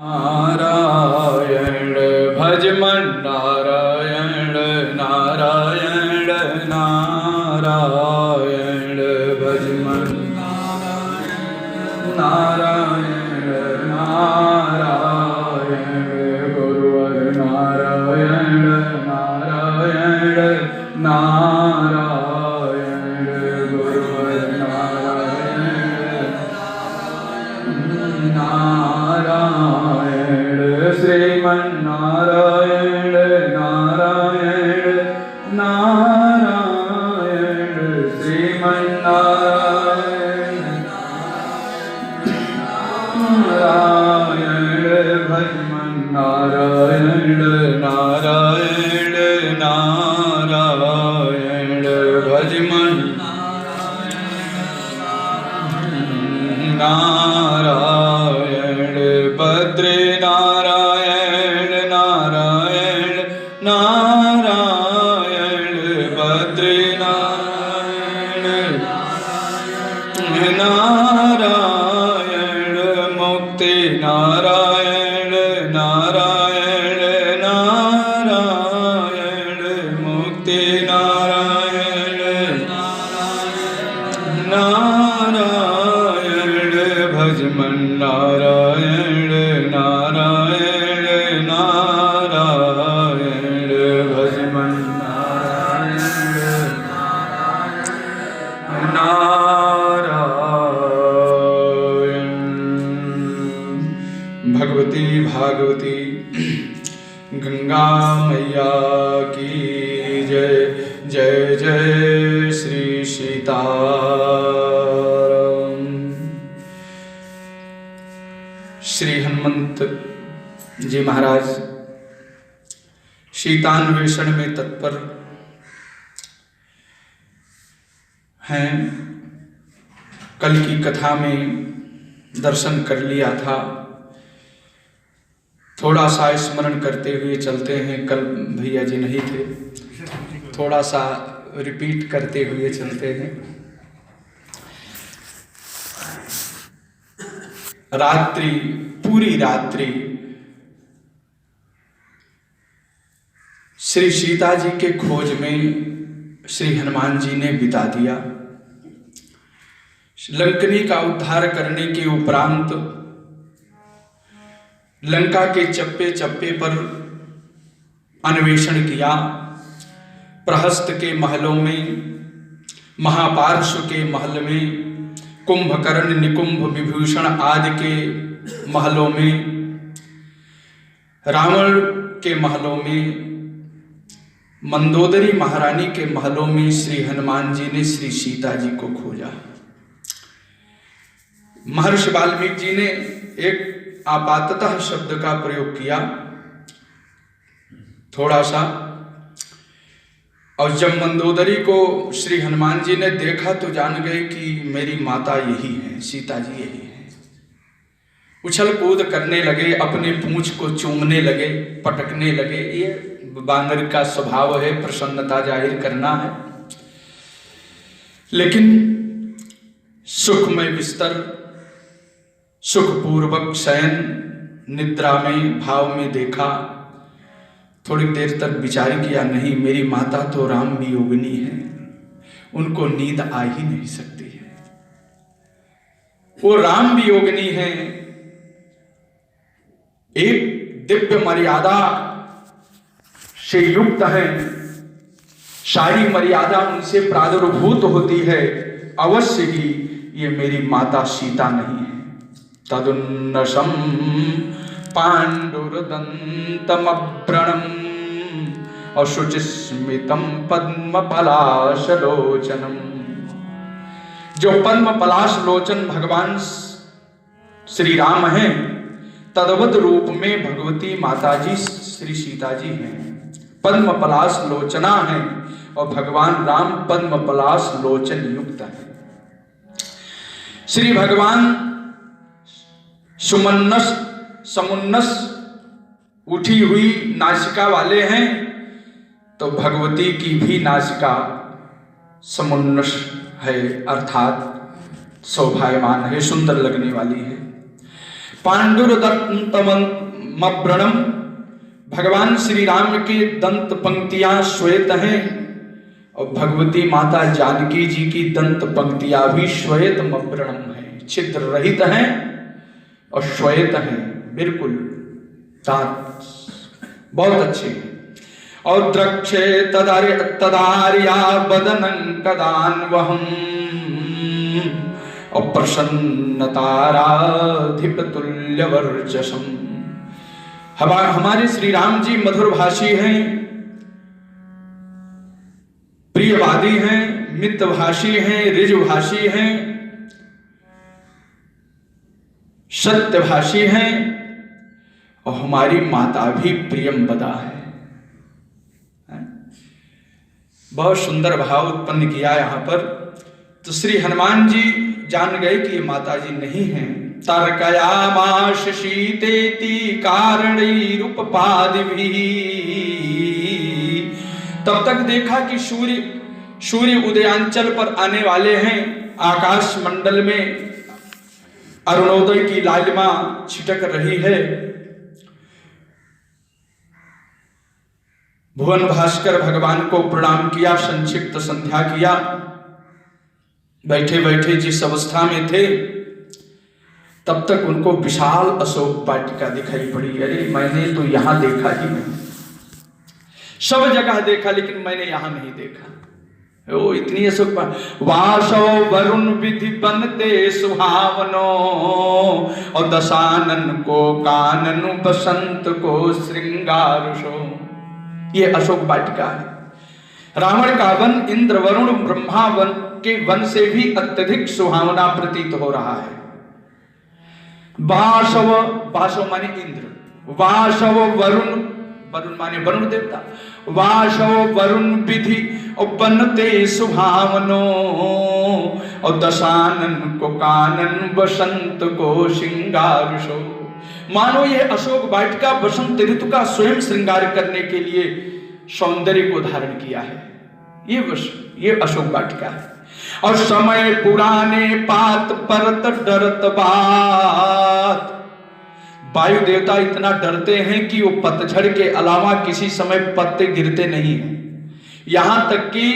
नारायण भज मन नारायण नारायण नारायण भज मन नारायण नारायण गुरुवर नारायण नारायण नारायण गुरुवर नारायण नारायण श्रीमन नारायण नारायण नारायण श्रीमन नारायण नारायण भजमन नारायण नारायण नारायण भजमन नारायण भद्रे नारायण नारायण नारायण भद्रे नारायण नारायण मुक्ति नारायण नारायण नारायण मुक्ति नारायण नारायण भजमन नारायण नारायण नारायण भजमन नारायण नारायण। भगवती भागवती गंगा मैया की जय। जय जय श्री सीताराम। श्री हनुमंत जी महाराज सीतान्वेषण में तत्पर हैं। कल की कथा में दर्शन कर लिया था, थोड़ा सा स्मरण करते हुए चलते हैं। कल भैया जी नहीं थे, थोड़ा सा रिपीट करते हुए चलते हैं। रात्रि, पूरी रात्रि श्री सीता जी के खोज में श्री हनुमान जी ने बिता दिया। लंकनी का उद्धार करने के उपरांत लंका के चप्पे चप्पे पर अन्वेषण किया। प्रहस्त के महलों में, महापार्श्व के महल में, कुंभकर्ण निकुंभ विभूषण आदि के महलों में, रावण के महलों में, मंदोदरी महारानी के महलों में श्री हनुमान जी ने श्री सीता जी को खोजा। महर्षि वाल्मीकि जी ने एक आपाततः शब्द का प्रयोग किया थोड़ा सा, और जब मंदोदरी को श्री हनुमान जी ने देखा तो जान गए कि मेरी माता यही है, सीता जी यही है। उछल कूद करने लगे, अपने पूंछ को चूमने लगे, पटकने लगे। ये बानर का स्वभाव है, प्रसन्नता जाहिर करना है। लेकिन सुखमय बिस्तर, सुखपूर्वक शयन, निद्रा में, भाव में देखा। थोड़ी देर तक विचार किया, नहीं मेरी माता तो राम वियोगिनी है, उनको नींद आ ही नहीं सकती है। वो राम वियोगिनी है, एक दिव्य मर्यादा से युक्त है, सारी मर्यादा उनसे प्रादुर्भूत होती है। अवश्य ही ये मेरी माता सीता नहीं है। तदुन्नसम पाण्डुरदन्तमभ्रणम् अशुचिस्मितं पद्मपलाशलोचनम्। जो पद्म पलाश लोचन भगवान श्री राम हैं, तद्वत रूप में भगवती माताजी श्री सीता जी हैं। पद्म पलाश लोचना है और भगवान राम पद्म पलाश लोचन युक्त है। श्री भगवान सुमन्नस समुन्नस उठी हुई नासिका वाले हैं, तो भगवती की भी नासिका समुन्नस है, अर्थात शोभायमान है, सुंदर लगने वाली है। पांडुरदंतमव्रणम, भगवान श्री राम के दंत पंक्तियां श्वेत हैं और भगवती माता जानकी जी की दंत पंक्तियां भी श्वेत मव्रणम है, छिद्र रहित हैं और श्वेत हैं, बिल्कुल दांत बहुत अच्छे हैं। और द्रक्षे तदार्या बदनं कदान्वहम् और प्रसन्नताराधिपतुल्य वर्चसम। हमारे श्री राम जी मधुर भाषी हैं, प्रियवादी हैं, मितभाषी हैं, ऋजभाषी हैं, सत्यभाषी हैं और हमारी माता भी प्रियंवदा है। बहुत सुंदर भाव उत्पन्न किया यहां पर। तो श्री हनुमान जी जान गए कि ये माता जी नहीं हैं। तर्कयामाश शीतेति कारणैरुपपादिभिः, तब तक देखा कि सूर्य उदयांचल पर आने वाले हैं। आकाश मंडल में अरुणोदय की लालिमा छिटक रही है। भुवन भास्कर भगवान को प्रणाम किया, संक्षिप्त संध्या किया। बैठे बैठे जिस अवस्था में थे तब तक उनको विशाल अशोक वाटिका दिखाई पड़ी। अरे मैंने तो यहां देखा ही नहीं, सब जगह देखा लेकिन मैंने यहां नहीं देखा। ओ इतनी अशोक वासो वरुण विधि बनते सुहावनो और दशानन को कानन बसंत को श्रृंगारुषो। ये अशोक वाटिका है। रावण का वन इंद्र वरुण ब्रह्मा वन के वन से भी अत्यधिक सुहावना प्रतीत हो रहा है। वासव, वासव माने इंद्र, वासव वरुण, वरुण माने वरुण देवता, वासव वरुण विधि और बनते सुहावनो और दशानन को कानन बसंत को श्रृंगारुषो। मानो ये अशोक वाटिका बसंत ऋतु का स्वयं श्रृंगार करने के लिए सौंदर्य को धारण किया है। ये अशोक वाटिका है। और समय पुराने पात परत डरत बात। वायु देवता इतना डरते हैं कि वो पतझड़ के अलावा किसी समय पत्ते गिरते नहीं हैं। यहां तक कि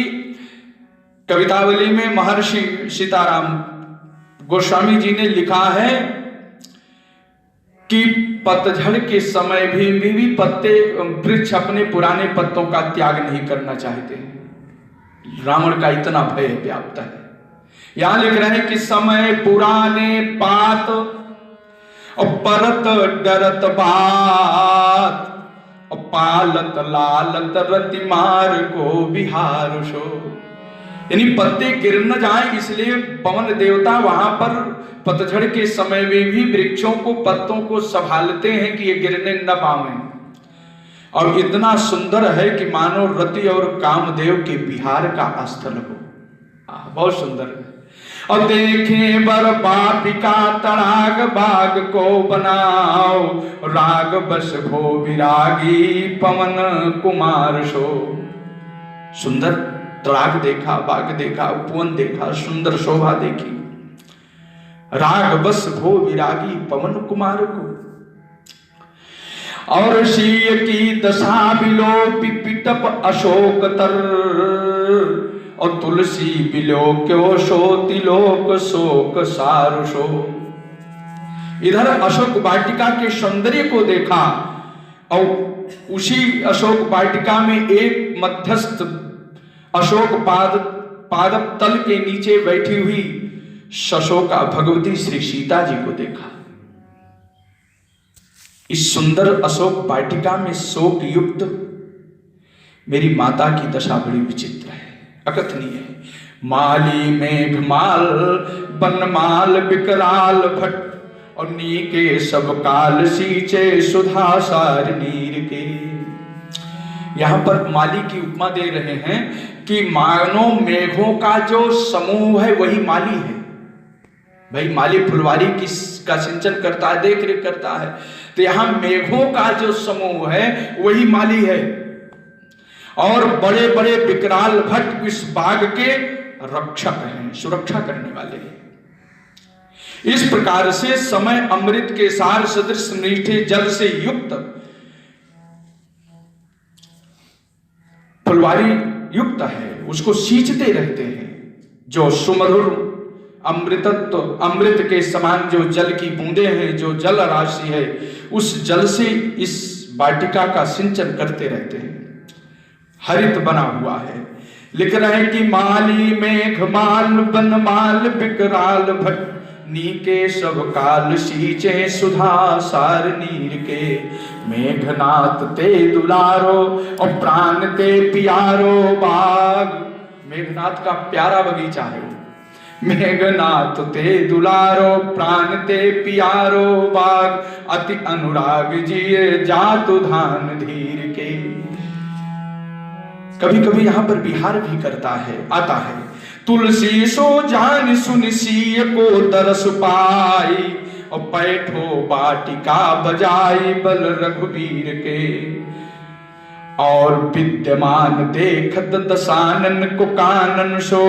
कवितावली में महर्षि सीताराम गोस्वामी जी ने लिखा है कि पतझड़ के समय भी पत्ते वृक्ष अपने पुराने पत्तों का त्याग नहीं करना चाहते हैं। रावण का इतना भय व्याप्त है। यहां लिख रहे हैं कि समय पुराने पात और परत डरत बात और पालत लालत रतिमार को बिहारुषो। यानी पत्ते गिर न जाए इसलिए पवन देवता वहां पर पतझड़ के समय में भी वृक्षों को पत्तों को संभालते हैं कि ये गिरने न पावे। और इतना सुंदर है कि मानो रति और कामदेव के बिहार का स्थल हो। बहुत सुंदर है। और देखे बर पापिका तड़ाग बाग को बनाओ राग बस भो विरागी पवन कुमार सो। सुंदर तड़ाग देखा, बाग देखा, उपवन देखा, सुंदर शोभा देखी। राग बस भो विरागी पवन कुमार को। और शीय की दशा बिलो पिपिटप अशोक तर और तुलसी बिलो क्यों शो तिलोक शोक सारुषो। इधर अशोक वाटिका के सौंदर्य को देखा और उसी अशोक वाटिका में एक मध्यस्थ अशोक पादप तल के नीचे बैठी हुई शशोका भगवती श्री सीता जी को देखा। इस सुंदर अशोक वाटिका में शोक युक्त मेरी माता की दशा बड़ी विचित्र है, अकथनीय है। माली मेघमाल बनमाल विकराल भट्ट और नीके सब काल सींचे सुधा सार नीर के। यहां पर माली की उपमा दे रहे हैं कि मानो मेघों का जो समूह है वही माली है। भाई माली फुलवारी का सिंचन करता है, देख रेख करता है, तो यहां मेघों का जो समूह है वही माली है। और बड़े बड़े विकराल भट्ट इस बाग के रक्षक हैं, सुरक्षा करने वाले हैं। इस प्रकार से समय अमृत के सार सदृश मीठे जल से युक्त फुलवारी युक्त है, उसको सींचते रहते हैं। जो सुमधुर अमृतत्व, अमृत के समान जो जल की बूंदे हैं, जो जल राशि है, उस जल से इस वाटिका का सिंचन करते रहते हैं। हरित बना हुआ है। लिख रहे हैं कि माली मेघमाल बनमाल विकराल भट नीके सब काल सींचे सुधा सार नीर के। मेघनाथ ते दुलारो और प्राण ते प्यारो बाग। मेघनाथ का प्यारा बगीचा है वो। मेघनाथ ते दुलारो प्राण ते प्यारो बाग अति अनुराग जिए जातु धान धीर के। कभी कभी यहां पर बिहार भी करता है, आता है। तुलसी सो जान सुन सीय को दरस पाई और पैठो बाटिका बजाई बल रघुवीर के। और विद्यमान देखत दशानन को कानन सो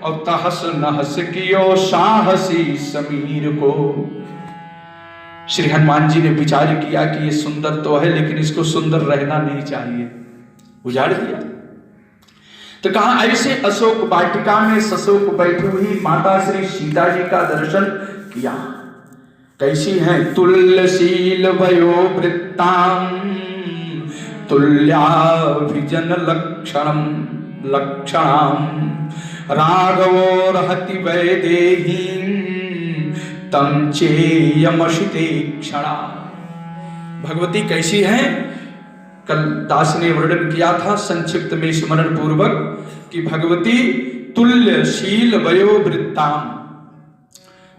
और तहस नहस कियो साहसी समीर को। श्री हनुमान जी ने विचार किया कि ये सुंदर तो है, लेकिन इसको सुंदर रहना नहीं चाहिए, उजाड़ दिया। तो कहा ऐसे अशोक वाटिका में सशोक बैठी हुई माता श्री सीता जी का दर्शन किया। कैसी है? तुल्यशील वयो वृत्तां तुल्याभिजन लक्षणम लक्षणाम राघवो रहति वैदेहीं तम चेयमशिते क्षणा। भगवती कैसी है? कल दास ने वर्णन किया था संक्षिप्त में स्मरण पूर्वक कि भगवती तुल्यशील वयोवृत्तां,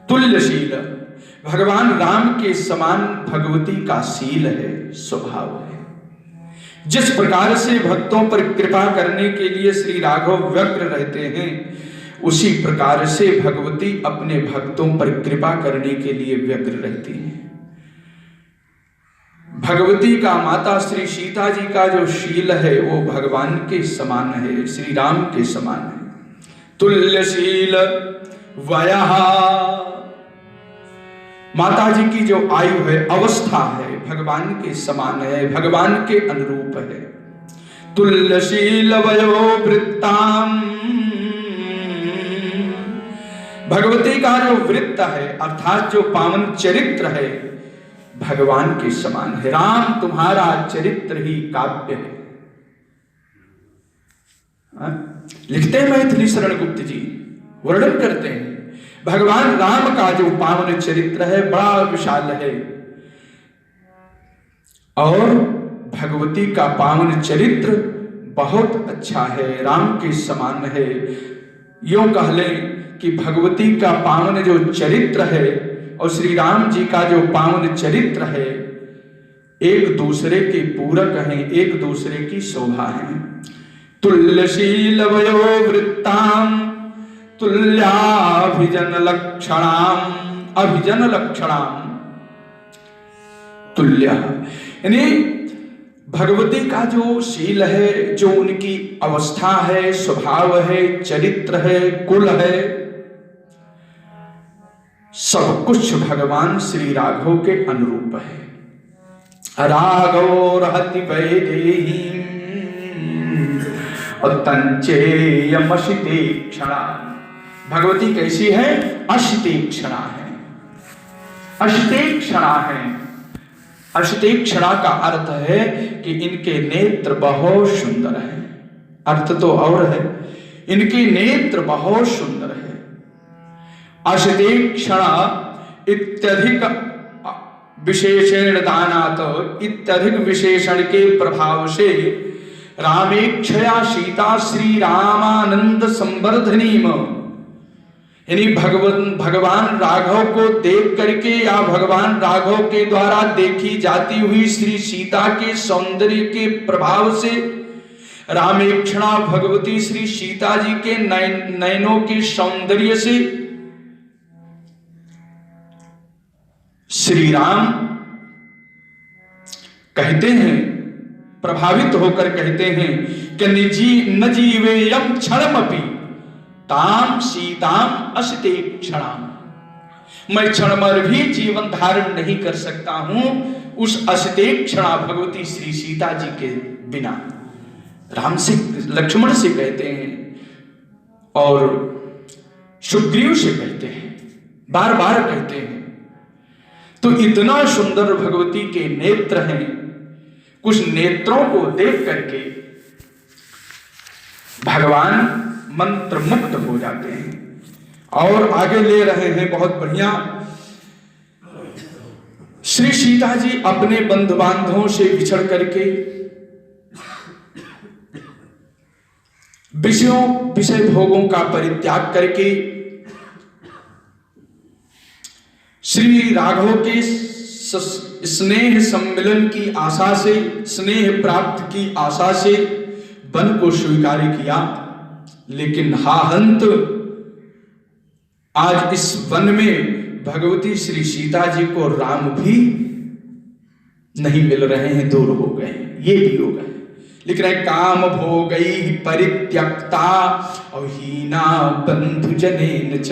तुल्यशील भगवान राम के समान भगवती का शील है, स्वभाव है। जिस प्रकार से भक्तों पर कृपा करने के लिए श्री राघव व्यग्र रहते हैं, उसी प्रकार से भगवती अपने भक्तों पर कृपा करने के लिए व्यग्र रहती है। भगवती का, माता श्री सीता जी का जो शील है वो भगवान के समान है, श्री राम के समान है। तुल्यशील वयः, माता जी की जो आयु है, अवस्था है, भगवान के समान है, भगवान के अनुरूप है। तुल्यशील वयोवृत्तां, भगवती का जो वृत्त है अर्थात जो पावन चरित्र है भगवान के समान है। राम तुम्हारा चरित्र ही काव्य है। लिखते हैं मैथिली शरण गुप्त जी, वर्णन करते हैं भगवान राम का जो पावन चरित्र है बड़ा विशाल है, और भगवती का पावन चरित्र बहुत अच्छा है, राम के समान है। यूं कह लें कि भगवती का पावन जो चरित्र है और श्री राम जी का जो पावन चरित्र है एक दूसरे के पूरक हैं, एक दूसरे की शोभा है। तुल्यशील वयोवृत्तां तुल्याभिजन लक्षणां, अभिजन लक्षणां तुल्य, यानी भगवती का जो शील है, जो उनकी अवस्था है, स्वभाव है, चरित्र है, कुल है, सब कुछ भगवान श्री राघव के अनुरूप है। राघवो रहति वैदेहीं तंचेयमशिते क्षणा। भगवती कैसी है? अशिते क्षणा है, अशिते क्षणा है। अशिते क्षणा का अर्थ है कि इनके नेत्र बहुत सुंदर है। अर्थ तो और है, इनके नेत्र बहुत सुंदर है। अशिते क्षणा इत्यधिक विशेषण दानात, इत्यधिक विशेषण के प्रभाव से रामेक्षया सीता श्री रामानंद संवर्धनीम, यानी भगवान राघव को देख करके या भगवान राघव के द्वारा देखी जाती हुई श्री सीता के सौंदर्य के प्रभाव से रामेक्षणा भगवती श्री सीता जी के नयनों के सौंदर्य से श्री राम कहते हैं, प्रभावित होकर कहते हैं कि न जीवेयम क्षणमपि ताम सीताम अशिते क्षणाम। मैं क्षण भर भी जीवन धारण नहीं कर सकता हूं उस अस्तेक क्षणा भगवती श्री सीता जी के बिना। राम से, लक्ष्मण से कहते हैं और सुग्रीव से कहते हैं, बार बार कहते हैं। तो इतना सुंदर भगवती के नेत्र हैं, कुछ नेत्रों को देख करके भगवान मंत्र मुक्त हो जाते हैं। और आगे ले रहे हैं बहुत बढ़िया। श्री सीता जी अपने बंधु बांधवों से बिछड़ करके विषय भोगों का परित्याग करके श्री राघव के स्नेह सम्मिलन की आशा से, स्नेह प्राप्त की आशा से वन को स्वीकार किया। लेकिन हाहंत आज इस वन में भगवती श्री सीता जी को राम भी नहीं मिल रहे हैं, दूर हो गए, ये भी हो गए। लिख रहे काम भोगई परित्यक्ता और हीना बंधु जनेन च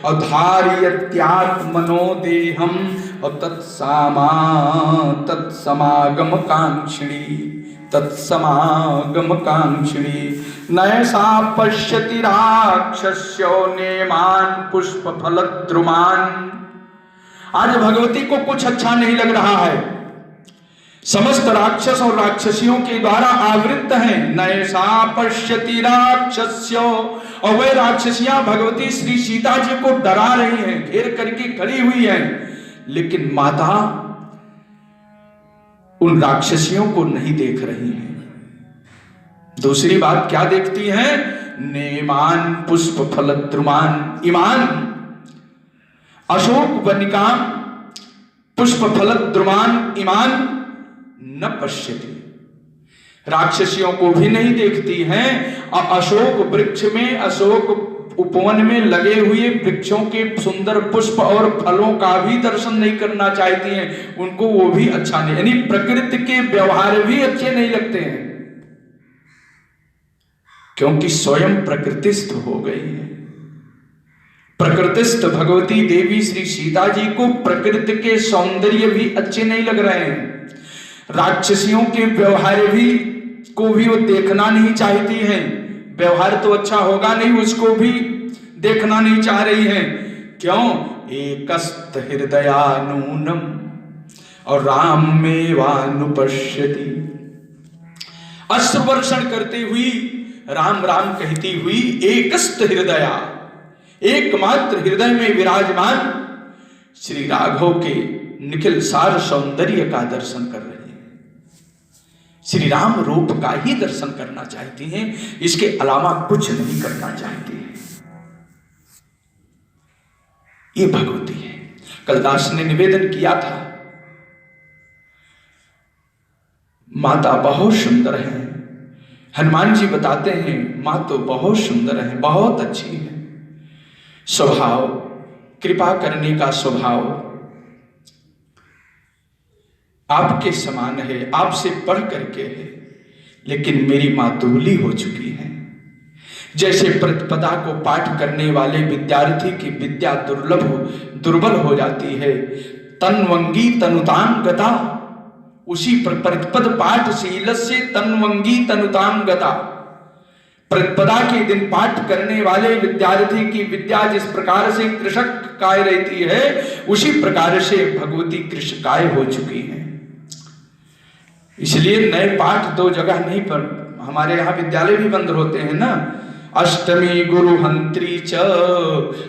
अधार्यत्यात्मनो देहम और तत्समागम कांक्षिणी नयसा पश्यति राक्षस्यो नेमान पुष्प फलद्रुमान। आज भगवती को कुछ अच्छा नहीं लग रहा है। समस्त राक्षस और राक्षसियों के द्वारा आवृत्त हैं। नयसा पश्यति राक्षस्यो, और वे राक्षसियां भगवती श्री सीता जी को डरा रही हैं, घेर करके खड़ी हुई हैं। लेकिन माता उन राक्षसियों को नहीं देख रही हैं। दूसरी बात क्या देखती हैं? नेमान पुष्प फलद्रुमान। ईमान अशोक वनिका पुष्प फलद्रुमान ईमान न पश्यति। राक्षसियों को भी नहीं देखती हैं और अशोक वृक्ष में, अशोक उपवन में लगे हुए वृक्षों के सुंदर पुष्प और फलों का भी दर्शन नहीं करना चाहती हैं। उनको वो भी अच्छा नहीं, यानी प्रकृति के व्यवहार भी अच्छे नहीं लगते हैं, क्योंकि स्वयं प्रकृतिस्थ हो गई है। प्रकृतिस्थ भगवती देवी श्री सीता जी को प्रकृति के सौंदर्य भी अच्छे नहीं लग रहे हैं। राक्षसियों के व्यवहार भी को भी वो देखना नहीं चाहती हैं। व्यवहार तो अच्छा होगा नहीं, उसको भी देखना नहीं चाह रही हैं। क्यों? एकस्त हृदयानूनम और राम में वानुपश्यति। अश्रुवर्षण करते हुई, राम राम कहती हुई, एकस्त हृदया, एकमात्र हृदय में विराजमान श्री राघव के निखिल सार सौंदर्य का दर्शन कर रहे हैं। श्री राम रूप का ही दर्शन करना चाहती हैं, इसके अलावा कुछ नहीं करना चाहती हैं। ये भगवती है। कलदास ने निवेदन किया था, माता बहुत सुंदर है। हनुमान जी बताते हैं मां तो बहुत सुंदर है, बहुत अच्छी है। स्वभाव, कृपा करने का स्वभाव आपके समान है, आपसे बढ़ करके है। लेकिन मेरी मां दुबली हो चुकी है। जैसे प्रतिपदा को पाठ करने वाले विद्यार्थी की विद्या दुर्बल हो जाती है, तन्वंगी तनुतां गता, उसी प्रतिपद पाठशील से तन्वंगी तनुतां गता। प्रतिपदा के दिन पाठ करने वाले विद्यार्थी की विद्या जिस प्रकार से कृषक काय रहती है, उसी प्रकार से भगवती कृषकाय हो चुकी है। इसलिए नए पाठ दो जगह नहीं, पर हमारे यहाँ विद्यालय भी बंद होते हैं ना। अष्टमी गुरु हंत्री च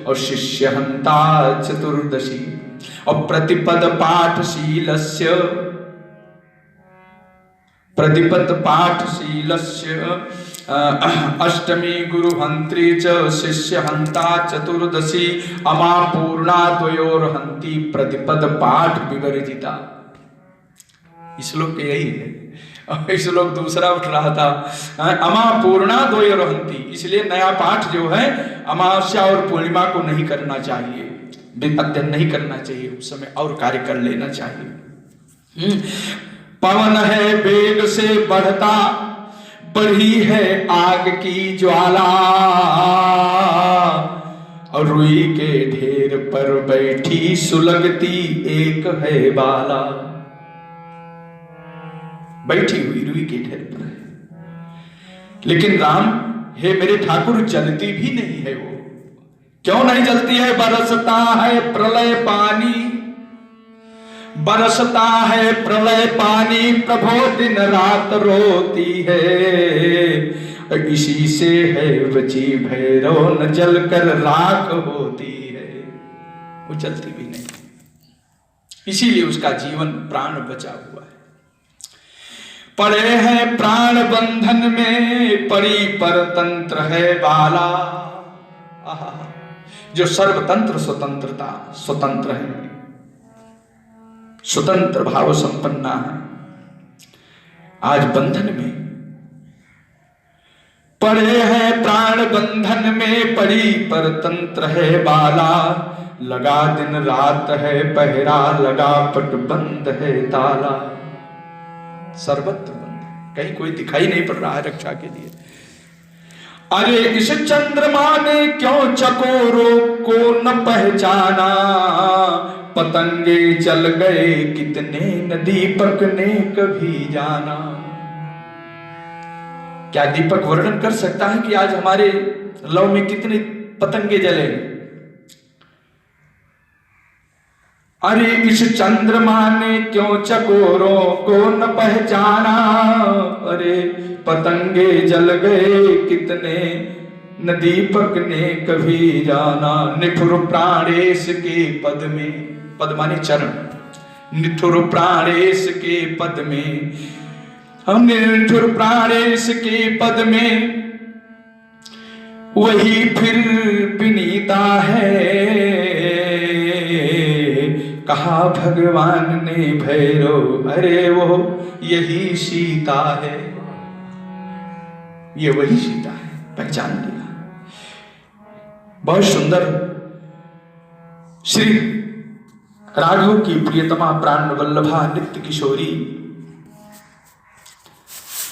और शिष्य हंता चतुर्दशी और प्रतिपद पाठशीलस्य, प्रतिपद पाठशीलस्य अष्टमी गुरु हंत्री च शिष्य हंता चतुर्दशी अमा पूर्णा द्वयोर हंती प्रतिपद पाठ विवर्जिता। श्लोक यही है। श्लोक दूसरा उठ रहा था, अमा पूर्णा द्वयोर हंती। इसलिए नया पाठ जो है अमावस्या और पूर्णिमा को नहीं करना चाहिए, अध्ययन नहीं करना चाहिए, उस समय और कार्य कर लेना चाहिए। पवन है वेग से बढ़ता, बढ़ी है आग की ज्वाला और रुई के ढेर पर बैठी सुलगती एक है बाला। बैठी हुई रुई के ढेर पर है, लेकिन राम हे मेरे ठाकुर जलती भी नहीं है वो। क्यों नहीं जलती है? बरसता है प्रलय पानी, बरसता है प्रलय पानी, प्रभो दिन रात रोती है। इसी से है बची भैरव न जलकर राख होती है। वो जलती भी नहीं, इसीलिए उसका जीवन प्राण बचा हुआ है। पड़े हैं प्राण बंधन में, पड़ी परतंत्र है बाला। आहा, जो सर्वतंत्र स्वतंत्रता स्वतंत्र है, स्वतंत्र भाव संपन्ना है, आज बंधन में पड़े हैं प्राण बंधन में, पड़ी परतंत्र है बाला। लगा दिन रात है पहरा, लगा पट बंद है ताला। सर्वत्र बंद, कहीं कोई दिखाई नहीं पड़ रहा है रक्षा के लिए। अरे इस चंद्रमा ने क्यों चकोरों को न पहचाना, पतंगे चल गए कितने न दीपक ने कभी जाना। क्या दीपक वर्णन कर सकता है कि आज हमारे लव में कितने पतंगे जले? अरे इस चंद्रमा ने क्यों चकोरों को न पहचाना, अरे पतंगे जल गए कितने न दीपक ने कभी जाना। निठुर प्राणेश के पद में, पद माने चरण, निठुर प्राणेश के पद में, हम निठुर प्राणेश के पद में, वही फिर विनीता है। कहा भगवान ने भैरव, अरे वो यही सीता है। ये वही सीता है, पहचान लिया। बहुत सुंदर श्री राघव की प्रियतमा प्राण वल्लभा नित्य किशोरी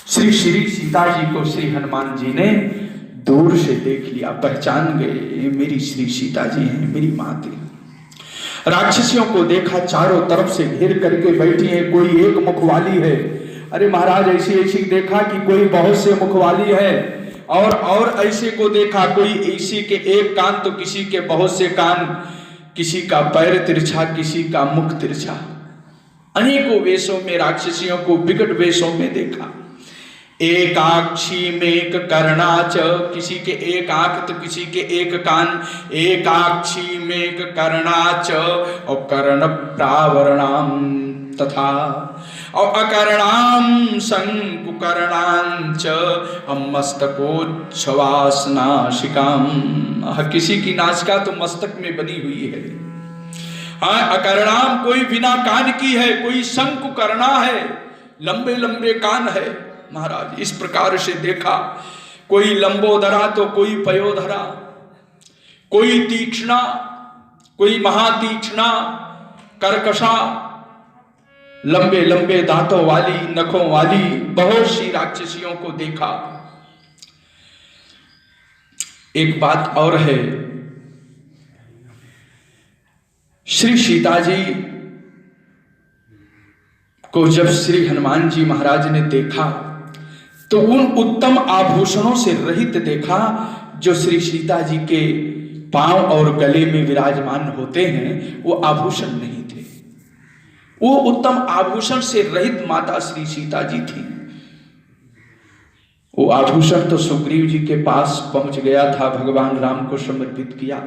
श्री श्री सीता जी को श्री हनुमान जी ने दूर से देख लिया, पहचान गए, मेरी श्री सीता जी हैं, मेरी मां थी। राक्षसियों को देखा, चारों तरफ से घेर करके बैठी है, कोई एक मुख वाली है। अरे महाराज, ऐसी ऐसी देखा कि कोई बहुत से मुख वाली है, और ऐसे को देखा कोई ऐसी के एक कान तो किसी के बहुत से कान, किसी का पैर तिरछा, किसी का मुख तिरछा। अनेकों वेशों में राक्षसियों को विकट वेशों में देखा। एकाक्षी मेक कर्णाच, किसी के एक आंख तो किसी के एक कान। एकाक्षी मेक कर्णाच और कर्ण प्रावरणाम तथा, और अकर्णाम शंकुकर्णांच मस्तकोच्छवासनाशिकाम। किसी की नासिका तो मस्तक में बनी हुई है। हाँ, अकर्णाम कोई बिना कान की है, कोई शंकुकर्णा है, लंबे लंबे कान है। महाराज इस प्रकार से देखा, कोई लंबोदरा तो कोई पयोधरा, कोई तीक्ष्णा, कोई महातीक्ष्णा, कर्कशा, लंबे लंबे दांतों वाली, नखों वाली बहुत सी राक्षसियों को देखा। एक बात और है, श्री सीता जी को जब श्री हनुमान जी महाराज ने देखा तो उन उत्तम आभूषणों से रहित देखा जो श्री सीता जी के पांव और गले में विराजमान होते हैं। वो आभूषण नहीं थे, वो उत्तम आभूषण से रहित माता श्री सीता जी थी। वो आभूषण तो सुग्रीव जी के पास पहुंच गया था, भगवान राम को समर्पित किया,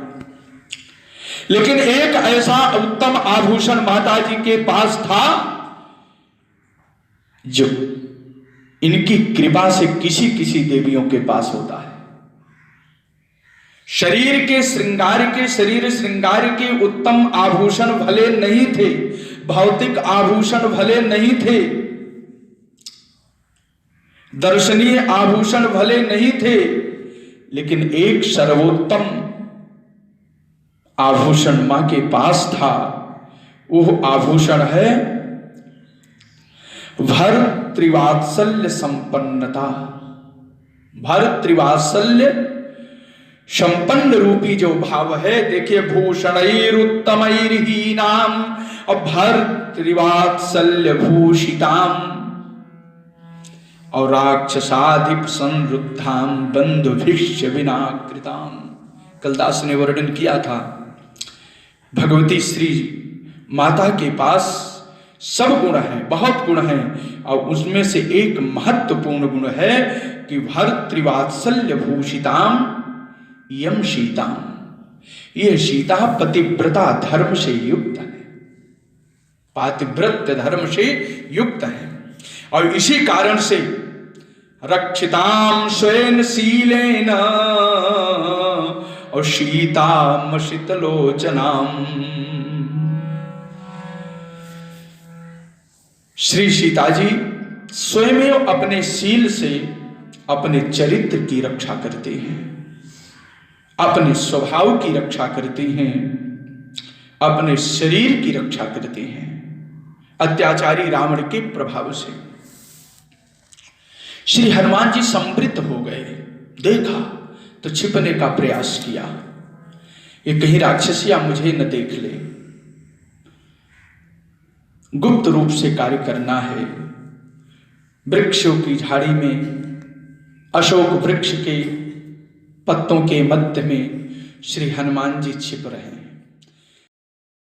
लेकिन एक ऐसा उत्तम आभूषण माता जी के पास था जो इनकी कृपा से किसी किसी देवियों के पास होता है। शरीर के श्रृंगार के, शरीर श्रृंगार के उत्तम आभूषण भले नहीं थे, भौतिक आभूषण भले नहीं थे, दर्शनीय आभूषण भले नहीं थे, लेकिन एक सर्वोत्तम आभूषण मां के पास था। वो आभूषण है भर त्रिवात्सल्य संपन्नता। भर त्रिवात्सल्य संपन्न रूपी जो भाव है, देखिए भूषणैरुत्तमैर्हीनाम और भर्तृवात्सल्य भूषिताम और राक्षसाधिप संरुद्धाम बंधुभिष्य विनाकृताम। कलदास ने वर्णन किया था भगवती श्री माता के पास सब गुण हैं, बहुत गुण हैं, और उसमें से एक महत्वपूर्ण गुण है कि भर्तृवात्सल्य भूषिताम यम सीताम। यह सीता पतिव्रता धर्म से युक्त है, पातिव्रत धर्म से युक्त है, और इसी कारण से रक्षिताम स्वयं शीलेन और सीताम शीतलोचनाम। श्री सीता जी स्वयं अपने शील से अपने चरित्र की रक्षा करते हैं, अपने स्वभाव की रक्षा करते हैं, अपने शरीर की रक्षा करते हैं अत्याचारी रावण के प्रभाव से। श्री हनुमान जी संवृत्त हो गए, देखा तो छिपने का प्रयास किया, ये कहीं राक्षसिया मुझे न देख ले, गुप्त रूप से कार्य करना है। वृक्षों की झाड़ी में, अशोक वृक्ष के पत्तों के मध्य में श्री हनुमान जी छिप रहे हैं।